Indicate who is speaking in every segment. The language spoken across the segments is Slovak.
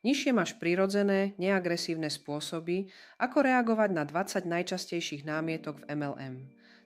Speaker 1: Nižšie máš prirodzené, neagresívne spôsoby, ako reagovať na 20 najčastejších námietok v MLM.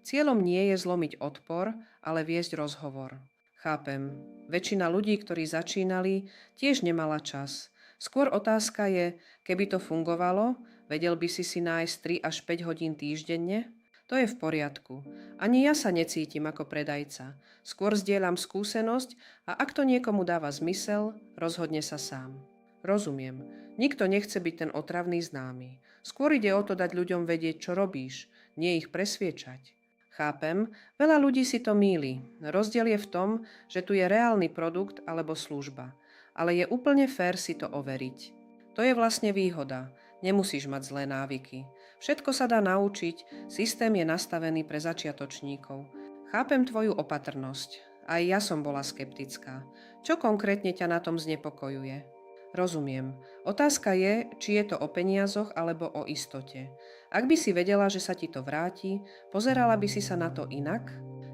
Speaker 1: Cieľom nie je zlomiť odpor, ale viesť rozhovor. Chápem. Väčšina ľudí, ktorí začínali, tiež nemala čas. Skôr otázka je, keby to fungovalo, vedel by si nájsť 3 až 5 hodín týždenne? To je v poriadku. Ani ja sa necítim ako predajca. Skôr zdieľam skúsenosť a ak to niekomu dáva zmysel, rozhodne sa sám. Rozumiem. Nikto nechce byť ten otravný známy. Skôr ide o to dať ľuďom vedieť, čo robíš, nie ich presviečať. Chápem, veľa ľudí si to mýli. Rozdiel je v tom, že tu je reálny produkt alebo služba. Ale je úplne fér si to overiť. To je vlastne výhoda. Nemusíš mať zlé návyky. Všetko sa dá naučiť, systém je nastavený pre začiatočníkov. Chápem tvoju opatrnosť. Aj ja som bola skeptická. Čo konkrétne ťa na tom znepokojuje? Rozumiem. Otázka je, či je to o peniazoch alebo o istote. Ak by si vedela, že sa ti to vráti, pozerala by si sa na to inak?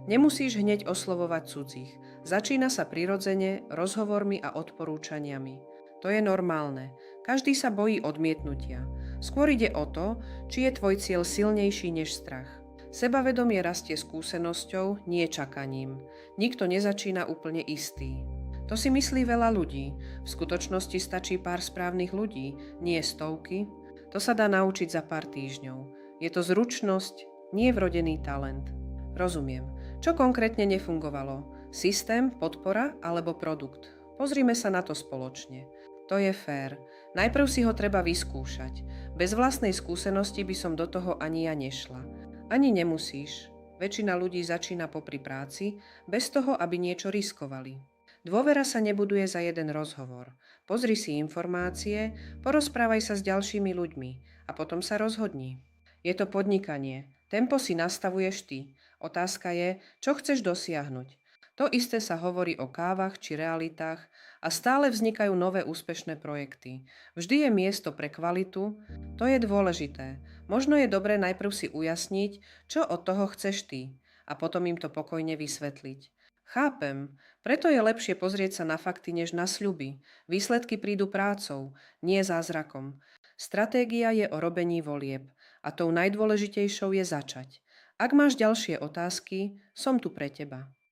Speaker 1: Nemusíš hneď oslovovať cudzích. Začína sa prirodzene, rozhovormi a odporúčaniami. To je normálne. Každý sa bojí odmietnutia. Skôr ide o to, či je tvoj cieľ silnejší než strach. Sebavedomie rastie skúsenosťou, nie čakaním. Nikto nezačína úplne istý. To si myslí veľa ľudí. V skutočnosti stačí pár správnych ľudí, nie stovky. To sa dá naučiť za pár týždňov. Je to zručnosť, nie vrodený talent. Rozumiem. Čo konkrétne nefungovalo? Systém, podpora alebo produkt? Pozrime sa na to spoločne. To je fér. Najprv si ho treba vyskúšať. Bez vlastnej skúsenosti by som do toho ani ja nešla. Ani nemusíš. Väčšina ľudí začína popri práci, bez toho, aby niečo riskovali. Dôvera sa nebuduje za jeden rozhovor. Pozri si informácie, porozprávaj sa s ďalšími ľuďmi a potom sa rozhodni. Je to podnikanie. Tempo si nastavuješ ty. Otázka je, čo chceš dosiahnuť. To isté sa hovorí o kávach či realitách a stále vznikajú nové úspešné projekty. Vždy je miesto pre kvalitu, to je dôležité. Možno je dobré najprv si ujasniť, čo od toho chceš ty a potom im to pokojne vysvetliť. Chápem, preto je lepšie pozrieť sa na fakty než na sľuby. Výsledky prídu prácou, nie zázrakom. Stratégia je o robení volieb a tou najdôležitejšou je začať. Ak máš ďalšie otázky, som tu pre teba.